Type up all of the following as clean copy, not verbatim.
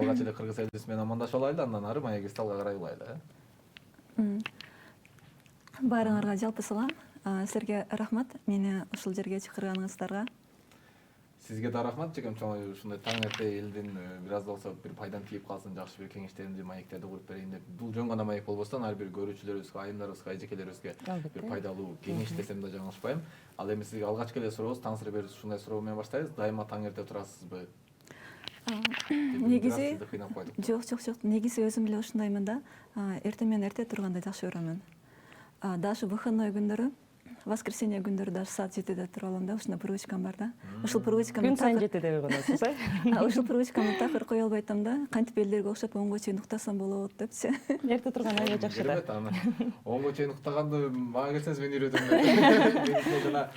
алгач эле кыргыз элчиси менен амандашып алайлы, андан ары маегисталга карай улайлы. Баарыңарга жалпы салам. Силерге рахмат мени ушул жерге чакырганыңыздарга. Сизге да рахмат жигем, чоң ушундай таң эрте элдин бир аз да болсо бир пайдам тийип калсын, жакшы бир кеңештерди, маектерди куруп берейин деп. Бул жөн гана маек болбостон ар бир көрүүчүлөрүбүзгө, айымдарыбызга, айжекелерибизге бир пайдалуу кеңеш десем да жаңылышпайм. Ал эми сизге алгачкы эле сурообуз, таң сыра берүүсү ушундай суроо менен баштайбыз. Дайыма таң эрте турасызбы? Негизи жок. Негизи өзүм эле ушундаймын да. Эртең менен эрте турганды жакшы көрөмүн. Даже выходной күндөрү, воскресенье күндөрү даже саат 7-де туруп алам да, ушундай привычкам бар да. Ушул привычкамды күн сайын 7-де уйгунасыз, ушул привычкамды такыр кое албайтам да. Кантип элдерге окшоп 10го чейин уктасам болот депчи. Эрте турган аябай жакшы да. 10го чейин уктаганды мага келсеңиз мен үйрөтөм да. Мен жана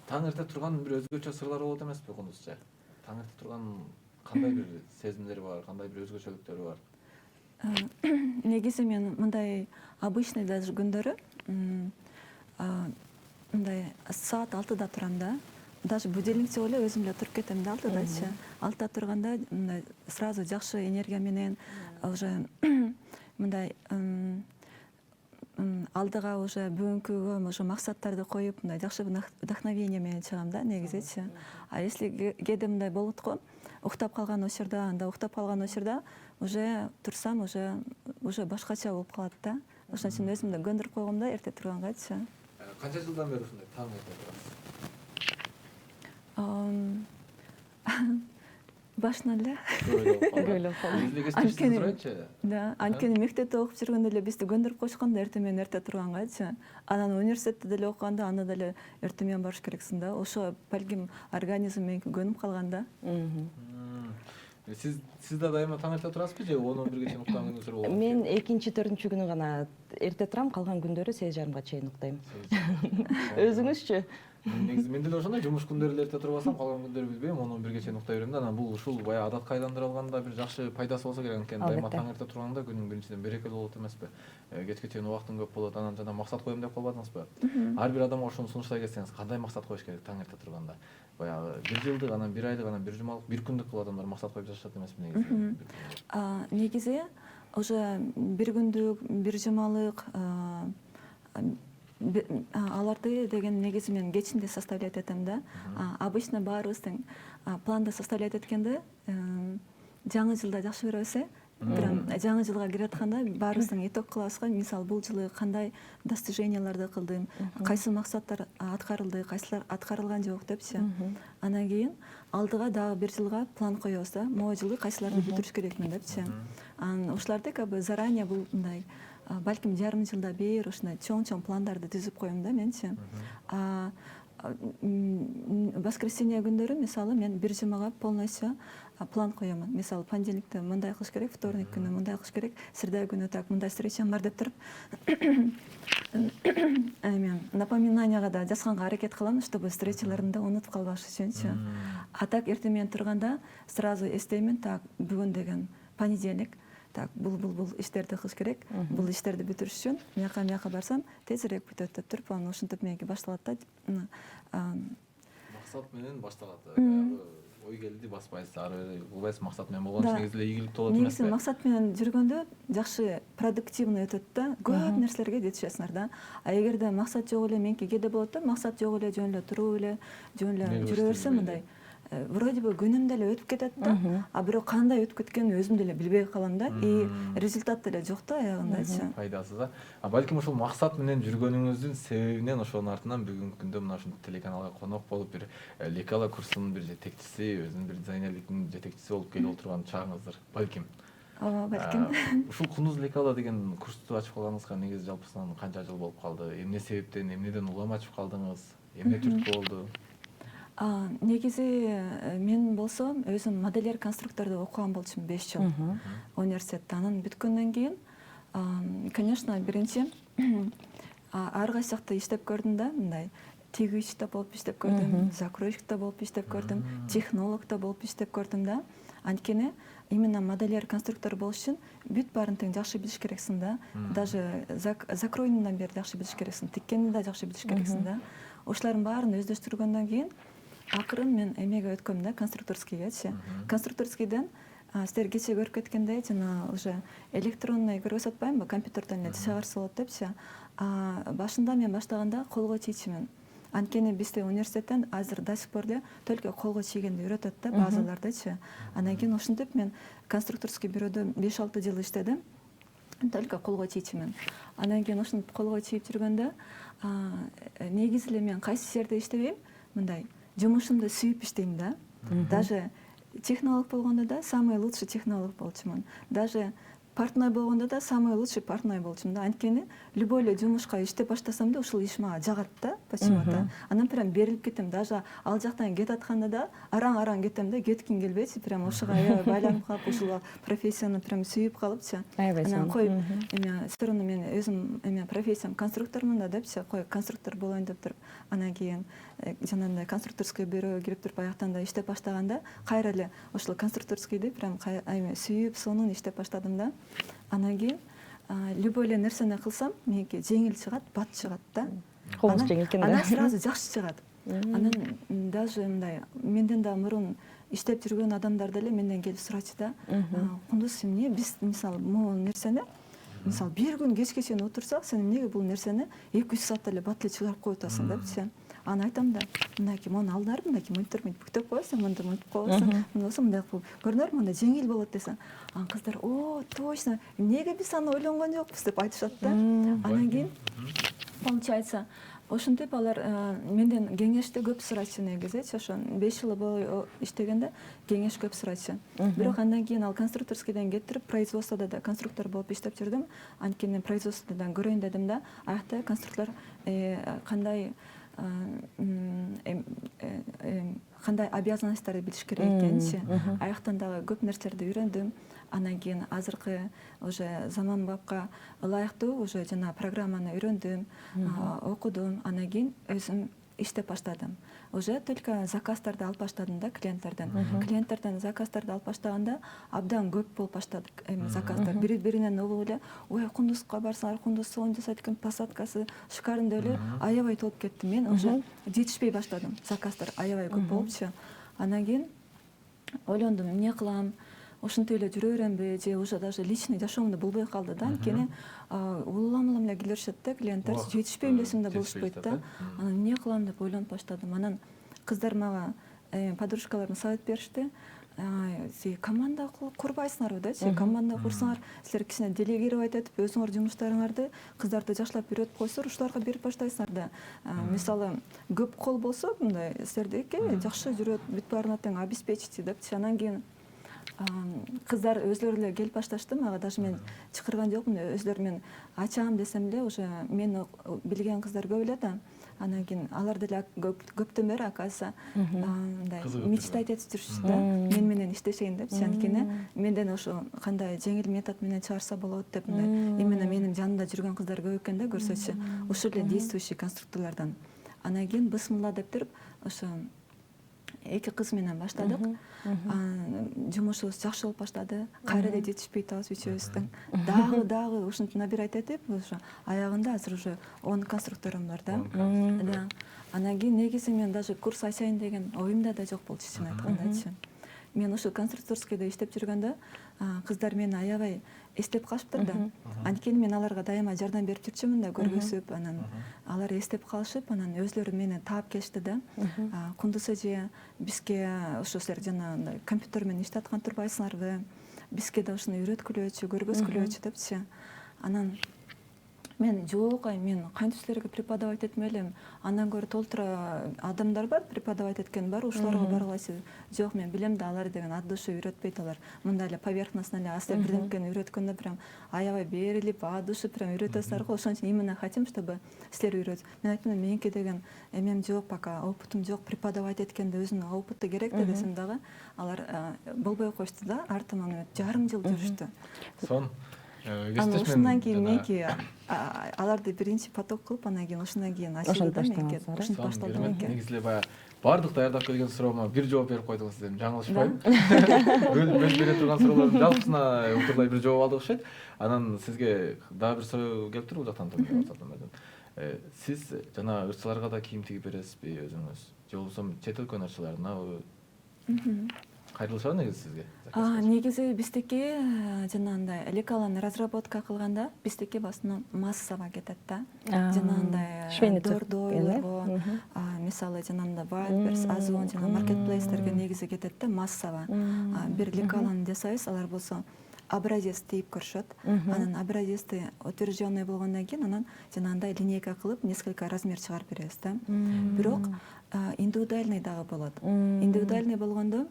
таң эрте турган бир өзгөчө сырлар болот эмеспи кунузча? Таң эрте турган кандай бир сезимдери бар, кандай бир өзгөчөлүктөрү бар? Негизи мен мындай обычный даже күндөрү мындай саат 6-да турам да. Даже будильник чыгып эле өзүм эле туруп кетем да 6-дачы. 6-да турганда мындай сразу жакшы энергия менен уже мындай алдыга уже бүгүнкүгө уже максаттарды коюп, мындай жакшы вдохновение менен чыгам да негизичи. А если кээде мындай болот го, уктап калган учурда, анда уктап калган учурда уже турсам уже башкача болуп калат да. Ошон үчүн өзүмдү көндүрүп койгом да эрте тургангачы. Канча жылдан бери ушундай таң эрте турасыз? Башынан эле. Да, анткени мектепте окуп жүргөндө эле бизди көндүрүп койшкон да эртең менен эрте тургангачы. Анан университетте деле окуганда аны деле эртең менен барыш керексиң да. Ошо балким организм меники көнүп калган да. Сиз да дайыма таң эрте турасызбы же 10-11ге чейин уктаган күнүңүздөр болот? Мен 2-4 күнү гана эрте турам, калган күндөрү 8:30га чейин уктайм. Өзүңүзчү? Негизи мен деле ошондой, жумуш күндөрү эле эрте туруп алсам, калган күндөрү билбейм, 10-11ге чейин уктай берем да. Анан бул ушул баягы адатка айландырып алганда бир жакшы пайдасы болсо керек экен. Дайыма таң эрте турганда күнүң биринчиден берекелүү болот эмеспи? Кечке чейин убактың көп болот, анан жана максат коем деп калбадыңызбы? Ар бир адамга ошону сунуштай кетсеңиз, кандай максат коюш керек таң эрте турганда? Баягы бир жылдык, анан бир айлык, анан бир жумалык, бир күндүк кылып адамдар максат коюп жашашат эмеспи негизи? Негизи уже бир күндүк, бир жумалык аларды деген негизи мен кечинде составлять этем да. Обычно баарыбыздын планды составлять эткенде жаңы жылда жакшы көрөбүз. Прям жаңы жылга кире атканда баарыбыздын итог кылабызга, мисалы бул жылы кандай достиженияларды кылдым, кайсы максаттар аткарылды, кайсылар аткарылган жок депчи. Анан кийин алдыга дагы бир жылга план коебуз да. Могу жылы кайсыларды бүтүрүш керекмин депчи. Анан ушуларды как бы заранее бул мындай балким жарым жылда бир ушундай чоң пландарды түзүп коем да менчи. Воскресенье күндөрү мисалы мен бир жумага полностью план коем. Мисалы понедельникте мындай кылыш керек, вторник күнү мындай кылыш керек, среда күнү так мындай встречам бар деп туруп мен напоминанияга да жазганга аракет кылам, чтобы встречаларымды унутуп калбаш үчүнчү. А так эртең менен турганда сразу эстеймин, так бүгүн деген понедельник, так бул иштерди кылыш керек, бул иштерди бүтүрүш үчүн мияка барсам тезирээк бүтөт деп туруп, анан ушинтип меники башталат да. Максат менен башталат. Ой келди баспайсыз, ары кылбайсыз, максат менен болгон негизи эле ийгиликтүү болот эмеспи? Негизи максат менен жүргөндө жакшы продуктивный өтөт да, көп нерселерге жетишесиңер да. А эгерде максат жок эле, меники кээде болот да, максат жок эле, жөн эле туруп эле, жөн эле жүрө берсем мындай вроде бы күнүм деле өтүп кетет да, а бирок кандай өтүп кеткенин өзүм деле билбей калам да, и результат деле жок да аягындачы. Пайдасыз да. Балким ушул максат менен жүргөнүңүздүн себебинен ошонун артынан бүгүнкү күндө мына ушул телеканалга конок болуп бир лекала курсунун бир жетекчиси, өзүнүн бир дизайнерликтин жетекчиси болуп келип отурган чагыңыздар балким. Ооба, балким. Ушул Кундуз лекала деген курсту ачып калганыңызга негизи жалпысынан канча жыл болуп калды? Эмне себептен, эмнеден улам ачып калдыңыз? Эмне түрткү болду? Негизи мен болсом өзүм модельер конструкторду окуган болчумун 5 жыл университетте. Анан бүткөндөн кийин, конечно, биринчи ар кайсы жакта иштеп көрдүм да, мындай тигичте болуп иштеп көрдүм, закройщикте болуп иштеп көрдүм, технологто болуп иштеп көрдүм да. Анткени именно модельер конструктор болуш үчүн бүт баарын тең жакшы билиш керексиң да. Даже закройнудан бери жакшы билиш керексиң, тиккенди да жакшы билиш керексиң да. Ошолордун баарын өздөштүргөндөн кийин акырын мен эмеге өткөм да, конструкторскийгечи. Конструкторскийден силер кече көрүп кеткендей жана уже электронный көрүп атпаймынбы, компьютерден эле чыгарса болот депчи. Башында мен баштаганда колго чийчүмүн. Анткени бизде университеттен азыр до сих пор эле только колго чийгенди үйрөтөт да базалардачы. Андан кийин ошентип мен конструкторский бюродо 5-6 жыл иштедим. Только колго чийчүмүн. Андан кийин ошентип колго чийип жүргөндө негизи эле мен кайсы жерде иштебейм, мындай жумушумду сүйүп иштейм да. Даже технолог болгондо да самый лучший технолог болчумун. Даже партной болгондо да самый лучший партной болчумун да. Анткени любой эле жумушка иштеп баштасам да ушул иш мага жагат да, почему-то. Анан прям берилип кетем. Даже ал жактан кетип атканда да араң кетем да, кетким келбейчи. Прям ушуга байланып калып, ушул профессияны прям сүйүп калыпчы. Анан коюп, эме все равно мен өзүм эме профессиям конструктормун да депчи, коюп конструктор болоюн деп туруп, анан кийин жанагындай конструкторский бюрого кирип туруп аяктан да иштеп баштаганда кайра эле ошол конструкторскийди прям сүйүп сонун иштеп баштадым да. Анан кийин любой эле нерсени кылсам меники жеңил чыгат, бат чыгат да. Колуңуз жеңил экен да. Анан сразу жакшы чыгат. Анан даже мындай менден да мурун иштеп жүргөн адамдар деле менден келип сурачу да. Кундуз, эмне биз мисалы могу нерсени мисалы бир күн кечке чейин отурсак, сен эмнеге бул нерсени 2-3 саатта эле бат эле чыгарып коюп атасың депчи. Анан айтам да, мынакей мону алдар, мынакей мынтип бүктөп коесуң, мынтип коесуң, мындай болсо мындай кылып көрүнөр, мындай жеңил болот десең. Анан кыздар, "О, точно, эмнеге биз аны ойлонгон жокпуз" деп айтышат да. Анан кийин получается, ошентип алар менден кеңешти көп сурачу негизичи. Ошо 5 жыл бою иштегенде кеңеш көп сурачу. Бирок андан кийин ал конструкторскийден кетирип производстводо да конструктор болуп иштеп жүрдүм. Анткени производстводон көрөйүн дедим да. Аякта конструкторлор кандай обязанностьтарды билиш керек экенчи. Аяктан дагы көп нерселерди үйрөндүм. Андан кийин азыркы уже заманбапка ылайыктуу уже жана программаны үйрөндүм, окудум. Андан кийин өзүм иштеп баштадым. Уже только заказдарды алып баштадым да клиенттерден. Клиенттерден заказдарды алып баштаганда абдан көп болуп баштады заказдар. Бири-биринен угуп эле, "Ой, Кундузга барсаңар, Кундуз сонун жасайт экен, посадкасы шикарындуу эле", аябай толуп кетти. Мен уже жетишпей баштадым. Заказдар аябай көп болупчу. Андан кийин ойлондум, эмне кылам? Ошентип эле жүрө беремби же уже даже личный жашоомду болбой калды да. Анткени улам эле келишет да клиенттер, жетишпейм десем да болушпойт да. Анан эмне кылам деп ойлонуп баштадым. Анан кыздар мага подружкаларым совет беришти. Сен команда курбайсыңарбы дечи, команда курсаңар, силер кичине делегировать этип өзүңөр жумуштарыңарды кыздарды жаштап үйрөтүп койсоңор, ушуларга берип баштайсыңар да. Мисалы көп кол болсо, мындай силердики жакшы жүрөт, бүт баарына тең обеспечить депчи. Анан кийин кыздар өзлөрү эле келип башташты мага, даже мен чакырган жокмун, өзлөрү мен ачам десем эле уже мени билген кыздар көп эле да. Анан кийин алар деле көптөн бери оказывается мындай мечтать этип жүрүшчү да, мен менен иштешейин депчи. Анткени менден ошо кандай жеңил метод менен чыгарса болот деп мындай именно менин жанымда жүргөн кыздар көп экен да, көрсөчү. Ушул эле действующий конструкторлордон. Анан кийин бысмылла деп туруп ошо 2 кыз менен баштадык. Жумушубуз жакшы болуп баштады. Кайра эле жетишпей атабыз үчөөбүздүн. Дагы ушинтип набирать этип, ошо аягында азыр уже 10 конструкторум бар да. Да. Анан кийин негизи мен даже курс ачайын деген оюмда да жок болчу, чын айткандачы. Мен ошо конструкторскийде иштеп жүргөндө кыздар мени аябай эстеп калышыптыр да. Анткени мен аларга дайыма жардам берип жүрчүмүн да, көргөзүп, анан алар эстеп калышып, анан өзлөрү мени таап келишти да. Кундуз эже, бизге ошо силер жанагындай компьютер менен иштеп аткан турбайсыңарбы? Бизге да ушуну үйрөткүлөөчү, көргөзгүлөөчү депчи. Анан мен жок, мен кантип силерге преподавать этмей элем? Андан көрө толтура адамдар бар, преподавать эткен бар, ушуларга баргылайсыз. Жок, мен билем да, алар деген от души үйрөтпөйт, алар мындай эле поверхностно эле аста бирдемкени үйрөткөндө прям аябай берилип, от души прям үйрөтөсүңөр го. Ошон үчүн именно хотим, чтобы силер үйрөт. Мен айттым, меники деген эмем жок, пока опытым жок, преподавать эткенде өзүнүн опыты керек да десем дагы, алар болбой коюшту да, артыман жарым жыл жүрүштү. Анан ушундан кийин меники аларды биринчи поток кылып, анан кийин ушундан кийин ачылды да меники. Ушинтип башталды меники. Негизи эле баягы бардык даярдап келген суроомо бир жооп берип койдуңуз десем жаңылышпайм. Бөлүп бере турган суроолордун жалпысына утурлай бир жооп алдык окшойт. Анан сизге дагы бир суроо келип тур, бул жактан сиз жана ырчыларга да кийим тигип бересизби өзүңүз? Же болбосо чет өлкөнүн ырчыларынабы? кайрылышабы негизи сизге? Негизи биздики жанагындай лекаланы разработка кылганда биздики в основном массаға кетет да. Жанагындай дордойлорго, мисалы жанагындай Wildberries, Озон жана маркетплейстерге негизи кетет да массаға. Бир лекаланы жасайбыз, алар болсо образец тийип көрүшөт. Анан образецти утвержденный болгондон кийин анан жанагындай линейка кылып несколько размер чыгарып беребиз да. Бирок индивидуальный дагы болот. Индивидуальный болгондо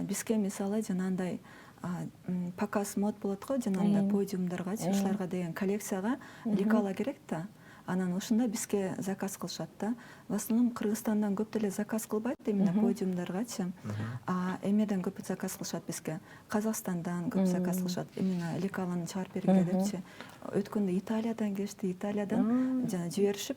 бизге мисалы жанагындай показ мод болот го, жанагындай подиумдарга, ушуларга деген коллекцияга лекала керек да. Анан ушунда бизге заказ кылышат да. В основном Кыргызстандан көп деле заказ кылбайт, именно подиумдаргачы. Эмеден көп заказ кылышат бизге. Казакстандан көп заказ кылышат, именно лекаланы чыгарып бергиле депчи. Өткөндө Италиядан келишти, Италиядан жана жиберишип,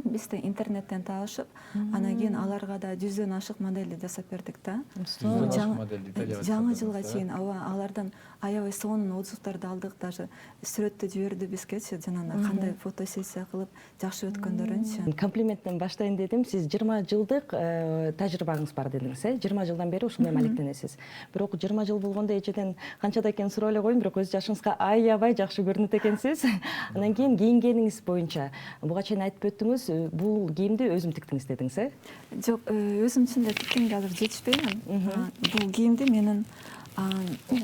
бизде интернеттен таашып, анан кийин аларга да 100дөн ашык модельди жасап бердик да. Жаңы жылга чейин алардан аябай сонун отзывдарды алдык, даже сүрөттү жиберди бизгечи, жанагы кандай фотосессия кылып жакшы өткөндөрүнчү. Комплименттен баштайын дедим. Сиз 20 жылдык тажрыйбаңыз бар дедиңиз, 20 жылдан бери ушундай маектенесиз. Бирок 20 жыл болгондо эчеден канчада экенин сурап эле коеюн, бирок көз жашыңызга аябай жакшы көрүнөт экенсиз. Анан кийин кийингениңиз боюнча буга чейин айтып өттүңүз, бул кийимди өзүм тиктиңиз дедиңиз, Жок, өзүм чынында тиккенге азыр жетишпейм. Бул кийимди менин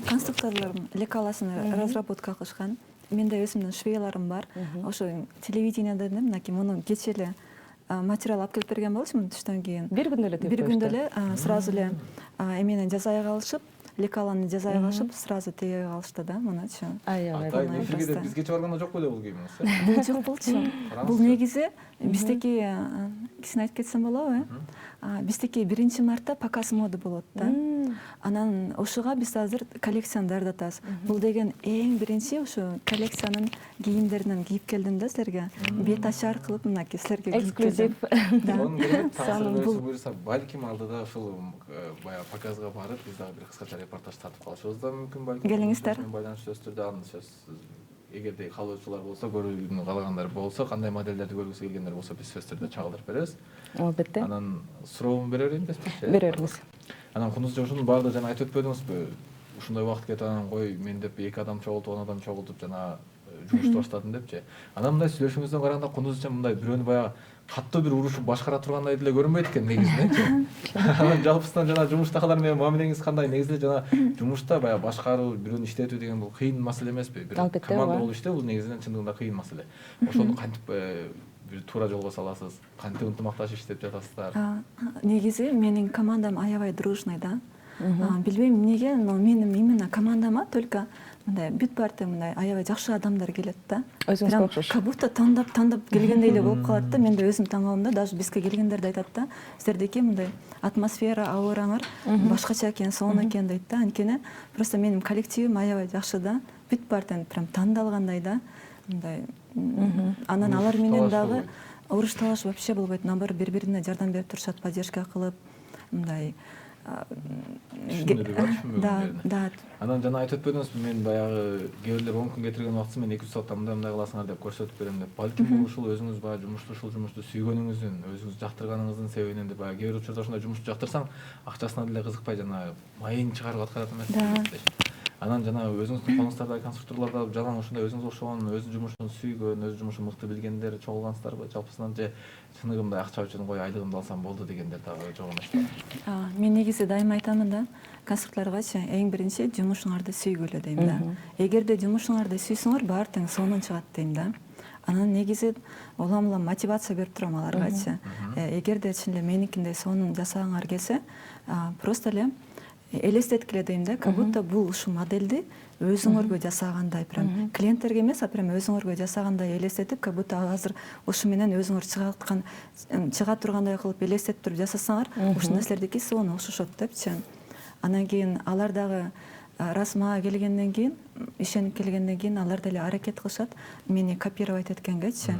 конструкторлорум лекаласын разработка кылышкан. Менде өзүмдүн швейларым бар. Ошо телевидениеде мынакей муну кече эле материал алып келип берген болчумун түштөн кийин. Бир күндө эле тигип Бир күндө эле сразу эле эменен жасай калышып, лекаланы жасай калышып, сразу тиге калышты да, мунучу. Аябай эфирге бизге чыгарганда жок беле бул кийимиңиз? Бул жок болчу. Бул негизи биздики кичине айтып кетсем болобу? Биздики 1-мартта показ моды болот да. Анан ошого биз азыр коллекцияны даярдатабыз. Бул деген эң биринчи ошо коллекциянын кийимдеринен кийип келдим да силерге. Бет ачар кылып мынакей силерге эксклюзив. Буюрса, балким алдыда ушул баягы показга барып, биз дагы бир кыскача репортаж тартып калышыбыз да мүмкүн балким. Келиңиздер. Байланыштуу түрдө аны сөз эгерде каалоочулар болсо, көрүүнү каалагандар болсо, кандай моделдерди көргүсү келгендер болсо, биз сөз түрдө чагылдырып беребиз. Албетте. Анан сурообун бере берейин десеңизчи. Беребиз. Анан Кундуз жошунун баардыгы жана айтып өтпөдүңүзбү? Ушундай убакыт кетип анан кой мен деп 2 адам чогултуп, 10 адам чогултуп жана жумушту баштадым депчи. Анан мындай сүйлөшүүңүздөн караганда Кундузча мындай бирөөнү баягы каттуу бир урушуп башкара тургандай деле көрүнбөйт экен негизиненчи. Анан жалпысынан жана жумуштагылар менен мамилеңиз кандай? Негизи жана жумушта баягы башкаруу, бирөөнү иштетүү деген бул кыйын маселе эмеспи? Бир команда болуп иштөө бул негизинен чындыгында кыйын маселе. Ошону кантип бир туура жолго саласыз? Кантип ынтымакташып иштеп жатасыздар? Негизи менин командам аябай дружный да. Билбейм эмнеге, но менин именно командама только мындай бүт партия мындай аябай жакшы адамдар келет да. Өзүңүзгө окшош. Как будто тандап келгендей эле болуп калат да. Мен да өзүм таңабым да, даже бизге келгендер да айтат да. Силердики мындай атмосфера, аураңар башкача экен, сонун экен дейт да. Анткени просто менин коллективим аябай жакшы да. Бүт партияны прям тандалгандай да. Мындай анан алар менен дагы уруш талаш вообще болбойт. Наоборот, бири-бирине жардам берип турушат, поддержка кылып, мындай да. Анан жана айтып өтпөдүңүзбү, мен баягы кээ бирлер 10 күн кетирген убактысы мен 200 саатта мындай кыласыңар деп көрсөтүп берем деп. Балким бул ушул өзүңүз баягы ушул жумушту сүйгөнүңүздүн, өзүңүз жактырганыңыздын себебинен деп, баягы кээ бир учурда ушундай жумушту жактырсаң, акчасына деле кызыкпай жана майын чыгарып аткарат эмеспи? Анан жана өзүңүздүн колуңуздарда конструкторлорго жалаң ушундай өзүңүз окшогон, өз жумушун сүйгөн, өз жумушун мыкты билгендер чогулгансыздарбы? Жалпысынан же чыныгымда акча үчүн кой айлыгымды алсам болду дегендер дагы жок эмеспи? Мен негизи дайыма айтамын да, конструкторлоргочу эң биринчи жумушуңарды сүйгүлө дейм да. Эгерде жумушуңарды сүйсөңөр, баары тең сонун чыгат дейм да. Анан негизи улам мотивация берип турам аларгачы. Эгерде чын эле меникиндей сонун жасагыңар келсе, просто эле элестеткиле дейм да, как будто бул ушу модельди өзүңөргө жасагандай, прям клиенттерге эмес, а прям өзүңөргө жасагандай элестетип, как будто азыр ушу менен өзүңөр чыга тургандай кылып элестетип туруп жасасаңар, ушул нерселердики сонун окшошот депчи. Анан кийин алар дагы раз мага келгенден кийин, ишенип келгенден кийин алар деле аракет кылышат мени копировать эткенгечи.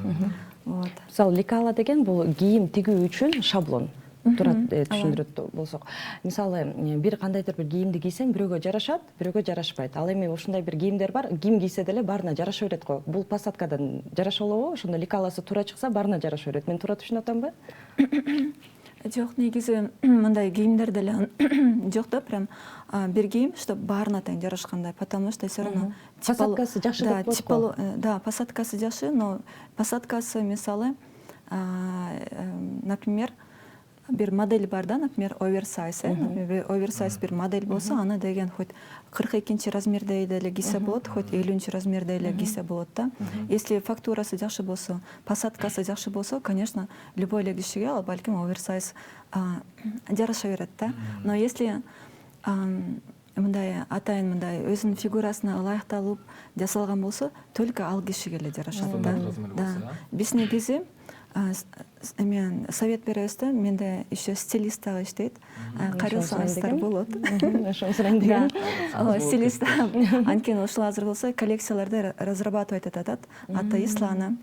Вот. Мисалы, лекала деген бул кийим тигүү үчүн шаблон. Турат түшүндүрөт болсок. Мисалы, бир кандайдыр бир кийимди кийсең, бирөөгө жарашат, бирөөгө жарашпайт. Ал эми ушундай бир кийимдер бар, ким кийсе деле баарына жараша берет го. Бул посадкадан жараша болобу? Ошондо лекаласы туура чыкса, баарына жараша берет. Мен туура түшүнүп атамбы? Жок, негизи мындай кийимдер деле жок да, прям бир кийим, что баарына тең жарашкандай, потому что все равно Посадкасы жакшы да, деп болот го. да, посадкасы жакшы, но посадкасы мисалы, например, бир модель бар да, например, оверсайз, например, оверсайз бир модель болсо, аны деген хоть 42 размерде деле кийсе болот, хоть 50 размерде эле кийсе болот да. Если фактурасы жакшы болсо, посадкасы жакшы болсо, конечно, любой эле кишиге ал балким оверсайз жараша берет да. Но если мындай атайын мындай өзүнүн фигурасына ылайыкталып жасалган болсо, только ал кишиге эле жарашат да. Да. Биз негизи мен совет беребиз да, менде еще стилист дагы иштейт. Карасаңыздар болот. Ошону сурайм деген. Стилист анткени ушул азыр болсо коллекцияларды разрабатывать атат, аты Ислана.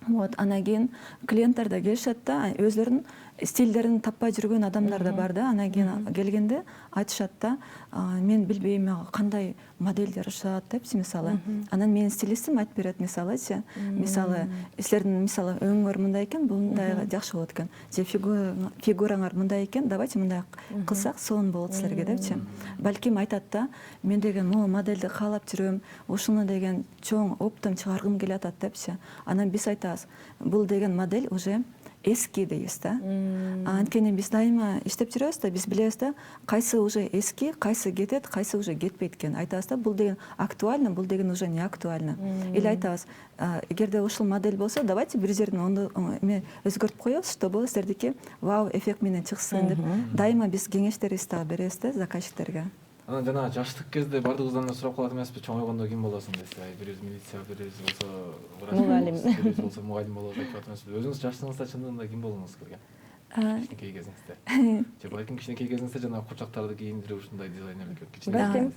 Вот, анан кийин клиенттер да келишет да, өзлөрүнүн стилдерин таппай жүргөн адамдар да бар да, анан кийин келгенде айтышат да, мен билбейм, мага кандай модель жарашат депчи мисалы. Анан менин стилистим айтып берет мисалычы, мисалы силердин мисалы өңүңөр мындай экен, мындай жакшы болот экен. Же фигураңар мындай экен, давайте мындай кылсак сонун болот силерге депчи. Балким айтат да, мен деген могу модельди каалап жүрөм, ушуну деген чоң оптом чыгаргым келип атат депчи. Анан биз айтабыз, бул деген модель уже эски дейбиз да. Анткени биз дайыма иштеп жүрөбүз да, биз билебиз да, кайсы уже эски, кайсы кетет, кайсы уже кетпейт экен. Айтабыз да, бул деген актуально, бул деген уже не актуально. Или айтабыз, эгерде ушул модель болсо, давайте бир жерин эме өзгөртүп коебуз, чтобы силердики вау эффект менен чыксын деп. Дайыма биз кеңештерибизди дагы беребиз да заказчиктерге. Анан жана жаштык кезде бардыгыбыздан эле сурап калат эмеспи, чоңойгондо ким болосуң десе, бирибиз милиция, бирибиз болсо врач, бирибиз болсо мугалим болобуз деп атат эмеспи. Өзүңүз жаштыгыңызда чындыгында ким болгуңуз келген? Кичинекей кезиңизде. Же балким кичинекей кезиңизде жана курчактарды кийиндирип ушундай дизайнерлик кичинекей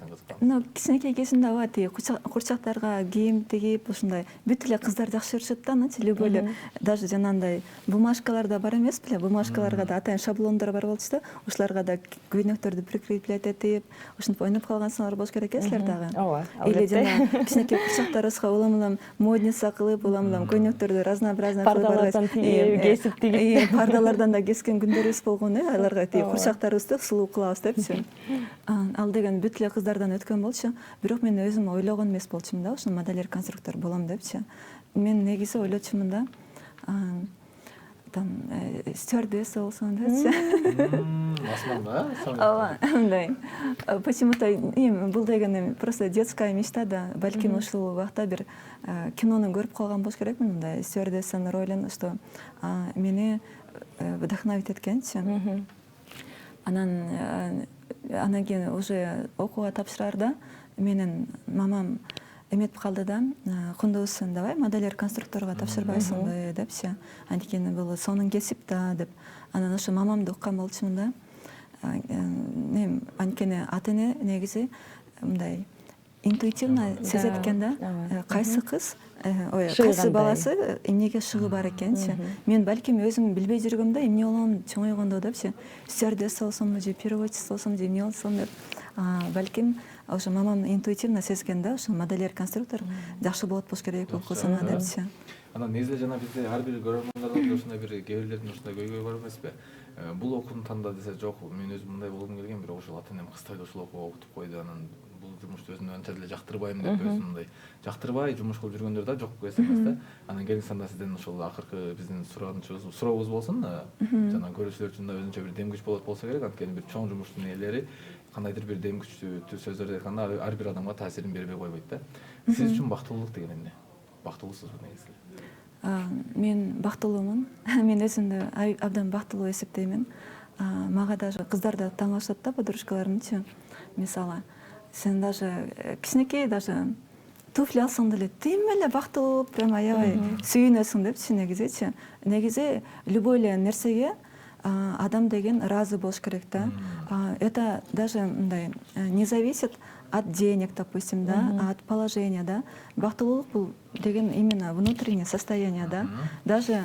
кичинекей кезимде ооба тиги курчактарга кийим тигип ушундай бүт эле кыздар жакшы көрүшөт да, анчы любой эле даже жанагындай бумажкалар да бар эмес беле, бумажкаларга да атайын шаблондор бар болчу да, ушуларга да көйнөктөрдү прикреплять этип, ушинтип ойноп калгансыңар болуш керек силер дагы. Ооба. Или жана кичинекей курчактарыбызга улам модница кылып, улам койнөктөрдү разнообразный пардалардан кесип тигип, пардалардан да кескен күндөрүбүз болгон, аларга тиги курчактарыбызды сулуу кылабыз депчи. Ал деген бүт эле кыздардан өткөн болчу, бирок мен өзүм ойлогон эмес болчумун да, ушул модельер конструктор болом депчи. Мен негизи ойлочумун да, там стюардесса болсом депчи. Асманда, Ооба, мындай. Почему-то бул деген просто детская мечта да, балким ушул убакта бир кинону көрүп калган болуш керекмин, мындай стюардессанын ролун, что мени вдохновить эткенчи. Анан кийин уже окууга тапшыраарда менин мамам эметип калды да, кундуз сен давай модельер конструкторго тапшырбайсыңбы депчи. Анткени бул сонун кесип да деп. Анан ошо мамамды уккан болчумун да. Анткени ата эне негизи мындай интуитивно сезет экен да, кайсы кыз, кайсы баласы эмнеге шыгы бар экенчи. Мен балким өзүм билбей жүргөмдө эмне болом чоңойгондо депчи, стюардесса болсомбу же переводчица болсом же эмне болсом деп. Балким ошо мамам интуитивно сезген да, ошо модельер конструктор жакшы болот болуш керек бул кызына депчи. Анан негизи жана бизде ар бир көрөрмандарда ушундай бир кээ бирлердин ушундай көйгөйү бар эмеспи? Бул окууну танда десе, жок, мен өзүм мындай болгум келген, бирок ошол ата энем кыстайды ушул окууга окутуп койду, анан бул жумушту өзүм анча деле жактырбайм деп өзүм мындай жактырбай жумуш кылып жүргөндөр да жок эмес да. Анан келиңиз анда сизден ошол акыркы биздин сурообуз болсун, жана көрүүчүлөр үчүн да өзүнчө бир демгич болсо керек, анткени бир чоң жумуштун ээлери кандайдыр бир демгичтүү сөздөрдү айтканда ар бир адамга таасирин бербей койбойт да. Сиз үчүн бактылуулук деген эмне? Бактылуусузбу негизи? Мен бактылуумун. Мен өзүмдү абдан бактылуу эсептеймин. Мага даже кыздар да таң калышат да, подружкаларымчы. Мисалы, сен даже кичинекей даже туфли алсаң деле тим эле бактылуу, прям аябай сүйүнөсүң депчи негизичи. Негизи любой эле нерсеге адам деген ыраазы болуш керек да. Это даже мындай не зависит от денег, допустим, да, от положения, да. Бактылуулук бул деген именно внутреннее состояние, да. Даже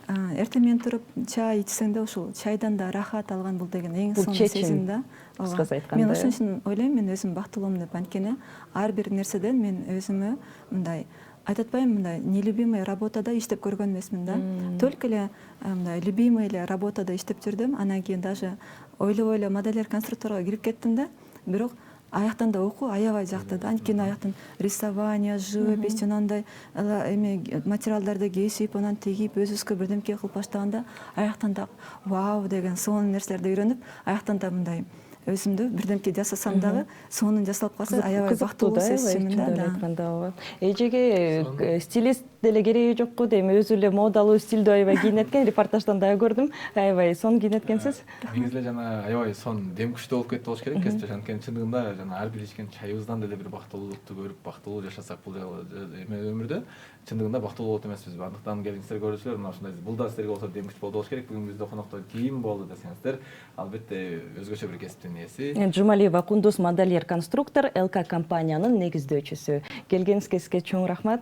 эртең менен туруп чай ичсең да, ушул чайдан да рахат алган бул деген эң сонун сезим да. Мен ошон үчүн ойлойм, мен өзүм бактылуумун деп, анткени ар бир нерседен мен өзүмө мындай айтып атпаймынбы, мындай нелюбимый работада иштеп көргөн эмесмин да. Только эле мындай любимый эле работада иштеп жүрдүм. Анан кийин даже ойлой модельер конструкторго кирип кеттим да. Бирок аяктан да окуу аябай жакты да. Анткени аяктан рисование, живопись, анандай эме материалдарды кесип, анан тигип, өзүбүзгө бирдемке кылып баштаганда аяктан да вау деген сонун нерселерди үйрөнүп, аяктан да мындай өзүмдү бирдемке жасасам дагы сонун жасалып калса аябай бактылуу сезчүмүн да. Айтканда ооба. Эжеге стилист деле кереги жокку дейм, өзү эле модалуу, стилдүү аябай кийинет экен, репортаждан дагы көрдүм. Аябай сонун кийинет экенсиз. Негизи эле жана аябай сонун дем күчтүү болуп кетти болуш керек кесипте, анткени чындыгында жана ар бир ичкен чайыбыздан деле бир бактылуулукту көрүп, бактылуу жашасак бул эме өмүрдө чындыгында бактылуу болот эмеспизби? Андыктан келиңиздер көрүүчүлөр, мына ушундай бул да силерге болсо дем күч болду болуш керек. Бүгүн биздө конокто ким болду десеңиздер, албетте өзгөчө бир кесиптин ээси. Жумалиева Кундуз модельер конструктор, ЛК компаниянын негиздөөчүсү. Келгениңизге сизге чоң рахмат.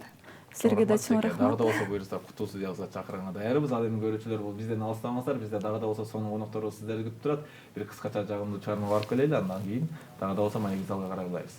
Силерге да чоң рахмат. Дагы да болсо буюрса кутуу студиябызга чакырганга даярбыз. Ал эми көрүүчүлөр бул бизден алыстамаңыздар, бизде дагы да болсо сонун конокторубуз сиздерди күтүп турат. Бир кыскача жагымдуу чыгарма барып келели, андан кийин дагы да болсо маегибизди алга карай улайбыз.